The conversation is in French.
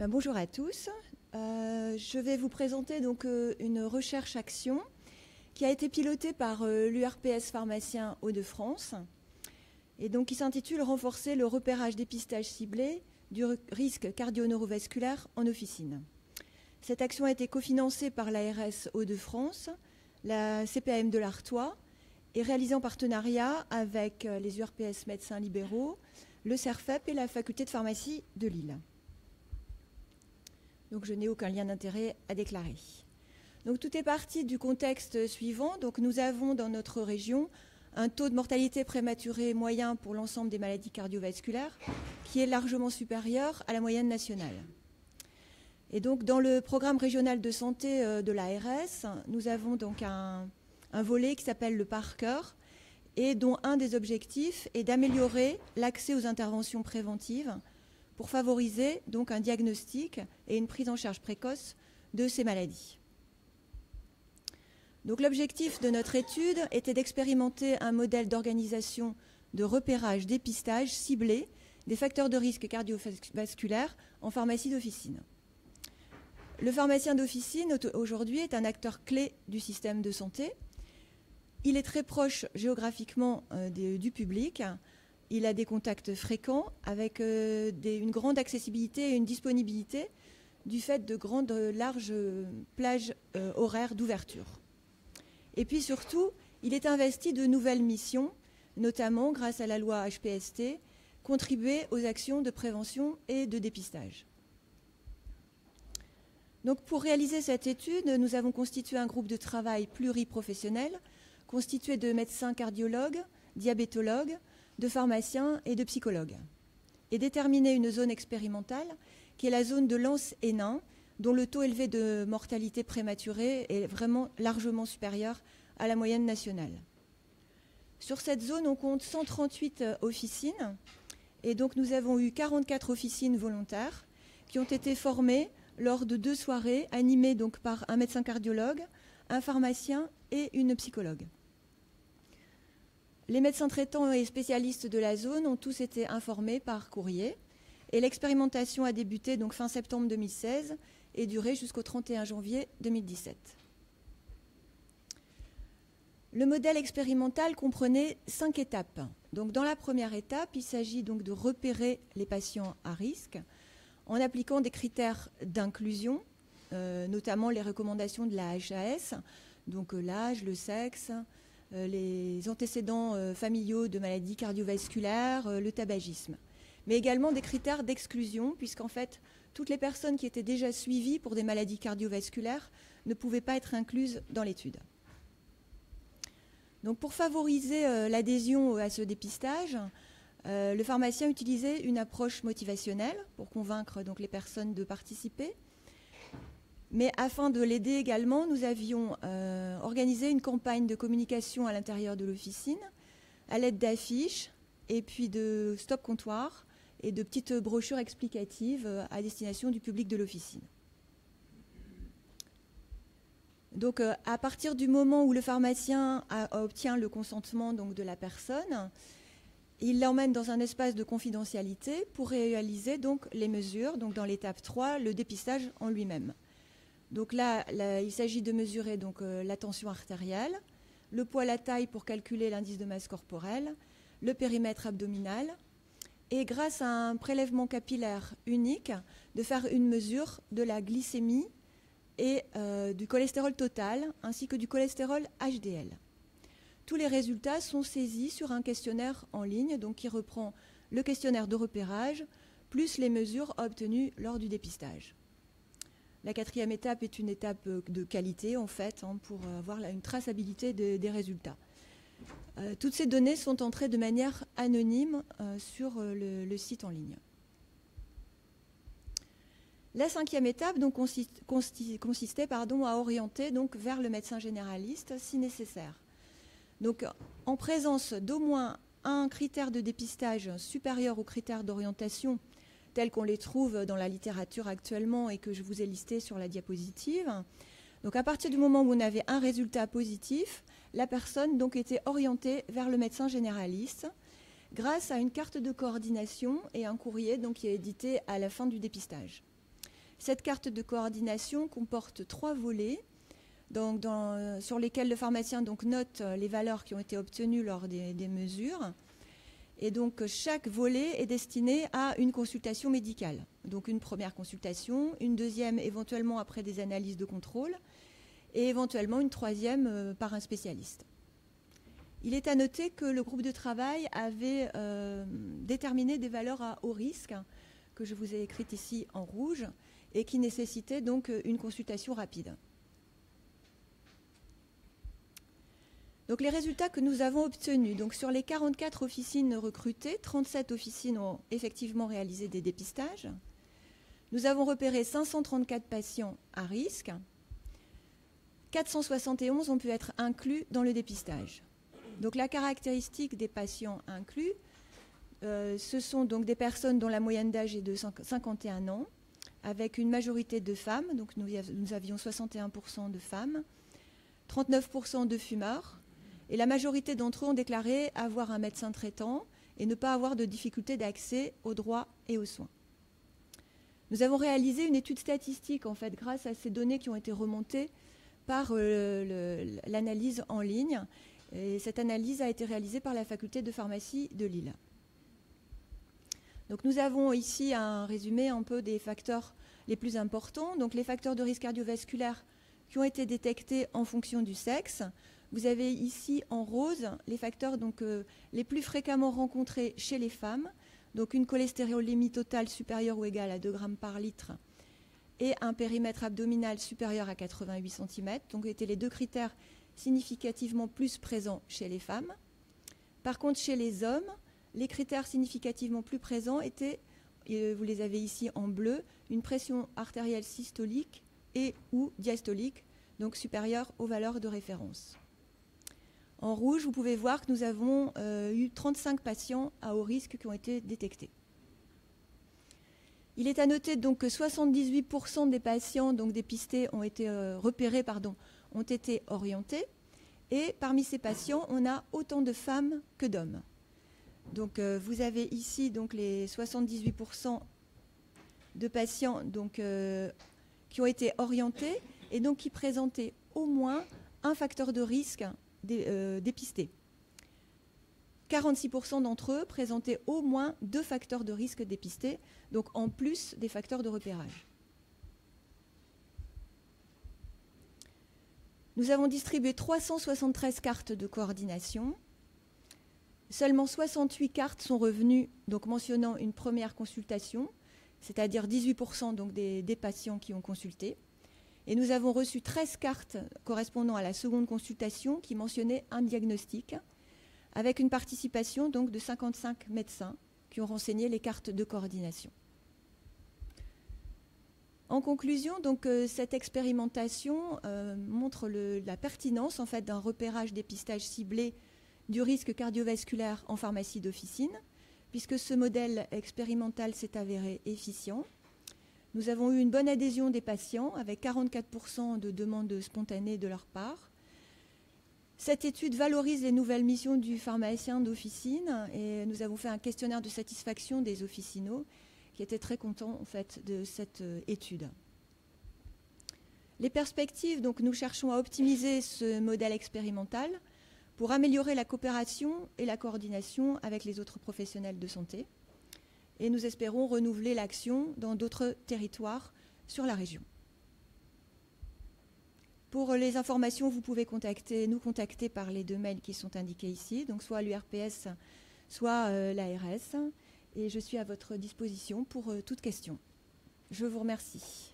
Bonjour à tous. Je vais vous présenter donc une recherche-action qui a été pilotée par l'URPS pharmacien Hauts-de-France et donc qui s'intitule « Renforcer le repérage dépistage ciblé du risque cardio-neurovasculaire en officine ». Cette action a été cofinancée par l'ARS Hauts-de-France, la CPAM de l'Artois et réalisée en partenariat avec les URPS médecins libéraux, le CERFEP et la faculté de pharmacie de Lille. Donc je n'ai aucun lien d'intérêt à déclarer. Donc tout est parti du contexte suivant. Donc nous avons dans notre région un taux de mortalité prématurée moyen pour l'ensemble des maladies cardiovasculaires qui est largement supérieur à la moyenne nationale. Et donc dans le programme régional de santé de l'ARS, nous avons donc un volet qui s'appelle le par-cœur et dont un des objectifs est d'améliorer l'accès aux interventions préventives pour favoriser donc un diagnostic et une prise en charge précoce de ces maladies. Donc l'objectif de notre étude était d'expérimenter un modèle d'organisation de repérage dépistage ciblé des facteurs de risque cardiovasculaire en pharmacie d'officine. Le pharmacien d'officine aujourd'hui est un acteur clé du système de santé. Il est très proche géographiquement du public. Il a des contacts fréquents avec une grande accessibilité et une disponibilité du fait de larges plages horaires d'ouverture. Et puis surtout, il est investi de nouvelles missions, notamment grâce à la loi HPST, contribuer aux actions de prévention et de dépistage. Donc pour réaliser cette étude, nous avons constitué un groupe de travail pluriprofessionnel constitué de médecins cardiologues, diabétologues, de pharmaciens et de psychologues, et déterminer une zone expérimentale qui est la zone de Lens-Hénin, dont le taux élevé de mortalité prématurée est vraiment largement supérieur à la moyenne nationale. Sur cette zone, on compte 138 officines, et donc nous avons eu 44 officines volontaires qui ont été formées lors de 2 soirées animées donc par un médecin cardiologue, un pharmacien et une psychologue. Les médecins traitants et spécialistes de la zone ont tous été informés par courrier et l'expérimentation a débuté donc fin septembre 2016 et duré jusqu'au 31 janvier 2017. Le modèle expérimental comprenait 5 étapes. Donc dans la première étape, il s'agit donc de repérer les patients à risque en appliquant des critères d'inclusion, notamment les recommandations de la HAS, donc l'âge, le sexe, les antécédents familiaux de maladies cardiovasculaires, le tabagisme. Mais également des critères d'exclusion, puisqu'en fait, toutes les personnes qui étaient déjà suivies pour des maladies cardiovasculaires ne pouvaient pas être incluses dans l'étude. Donc pour favoriser l'adhésion à ce dépistage, le pharmacien utilisait une approche motivationnelle pour convaincre donc les personnes de participer. Mais afin de l'aider également, nous avions organisé une campagne de communication à l'intérieur de l'officine à l'aide d'affiches et puis de stop-comptoirs et de petites brochures explicatives à destination du public de l'officine. Donc à partir du moment où le pharmacien obtient le consentement donc, de la personne, il l'emmène dans un espace de confidentialité pour réaliser donc, les mesures, donc dans l'étape 3, le dépistage en lui-même. Donc là, il s'agit de mesurer donc, la tension artérielle, le poids, la taille pour calculer l'indice de masse corporelle, le périmètre abdominal, et grâce à un prélèvement capillaire unique, de faire une mesure de la glycémie et du cholestérol total, ainsi que du cholestérol HDL. Tous les résultats sont saisis sur un questionnaire en ligne, donc qui reprend le questionnaire de repérage, plus les mesures obtenues lors du dépistage. La 4e étape est une étape de qualité, en fait, pour avoir une traçabilité des résultats. Toutes ces données sont entrées de manière anonyme sur le site en ligne. La 5e étape donc, consistait à orienter donc, vers le médecin généraliste si nécessaire. Donc, en présence d'au moins un critère de dépistage supérieur aux critères d'orientation tels qu'on les trouve dans la littérature actuellement et que je vous ai listé sur la diapositive. Donc à partir du moment où on avait un résultat positif, la personne donc était orientée vers le médecin généraliste grâce à une carte de coordination et un courrier donc, qui est édité à la fin du dépistage. Cette carte de coordination comporte 3 volets donc sur lesquels le pharmacien donc, note les valeurs qui ont été obtenues lors des mesures. Et donc chaque volet est destiné à une consultation médicale. Donc une première consultation, une deuxième éventuellement après des analyses de contrôle et éventuellement une troisième par un spécialiste. Il est à noter que le groupe de travail avait déterminé des valeurs à haut risque, que je vous ai écrites ici en rouge, et qui nécessitaient donc une consultation rapide. Donc les résultats que nous avons obtenus, donc sur les 44 officines recrutées, 37 officines ont effectivement réalisé des dépistages. Nous avons repéré 534 patients à risque. 471 ont pu être inclus dans le dépistage. Donc la caractéristique des patients inclus, ce sont donc des personnes dont la moyenne d'âge est de 51 ans, avec une majorité de femmes, donc nous avions 61% de femmes, 39% de fumeurs, et la majorité d'entre eux ont déclaré avoir un médecin traitant et ne pas avoir de difficulté d'accès aux droits et aux soins. Nous avons réalisé une étude statistique, en fait, grâce à ces données qui ont été remontées par l'analyse en ligne. Et cette analyse a été réalisée par la faculté de pharmacie de Lille. Donc nous avons ici un résumé un peu des facteurs les plus importants. Donc les facteurs de risque cardiovasculaire qui ont été détectés en fonction du sexe. Vous avez ici en rose les facteurs donc, les plus fréquemment rencontrés chez les femmes. Donc une cholestérolémie totale supérieure ou égale à 2 grammes par litre et un périmètre abdominal supérieur à 88 cm. Donc étaient les 2 critères significativement plus présents chez les femmes. Par contre, chez les hommes, les critères significativement plus présents étaient, vous les avez ici en bleu, une pression artérielle systolique et ou diastolique, donc supérieure aux valeurs de référence. En rouge, vous pouvez voir que nous avons eu 35 patients à haut risque qui ont été détectés. Il est à noter donc que 78% des patients donc dépistés ont été repérés, ont été orientés. Et parmi ces patients, on a autant de femmes que d'hommes. Donc vous avez ici donc, les 78% de patients donc, qui ont été orientés et donc qui présentaient au moins un facteur de risque dépisté. 46% d'entre eux présentaient au moins 2 facteurs de risque dépistés, donc en plus des facteurs de repérage. Nous avons distribué 373 cartes de coordination. Seulement 68 cartes sont revenues, donc mentionnant une première consultation, c'est-à-dire 18% donc des patients qui ont consulté. Et nous avons reçu 13 cartes correspondant à la seconde consultation qui mentionnaient un diagnostic, avec une participation donc, de 55 médecins qui ont renseigné les cartes de coordination. En conclusion, donc, cette expérimentation montre la pertinence en fait, d'un repérage dépistage ciblé du risque cardiovasculaire en pharmacie d'officine, puisque ce modèle expérimental s'est avéré efficient. Nous avons eu une bonne adhésion des patients, avec 44% de demandes spontanées de leur part. Cette étude valorise les nouvelles missions du pharmacien d'officine et nous avons fait un questionnaire de satisfaction des officinaux qui étaient très contents en fait, de cette étude. Les perspectives, donc, nous cherchons à optimiser ce modèle expérimental pour améliorer la coopération et la coordination avec les autres professionnels de santé. Et nous espérons renouveler l'action dans d'autres territoires sur la région. Pour les informations, vous pouvez nous contacter par les 2 mails qui sont indiqués ici, donc soit l'URPS, soit l'ARS. Et je suis à votre disposition pour toute question. Je vous remercie.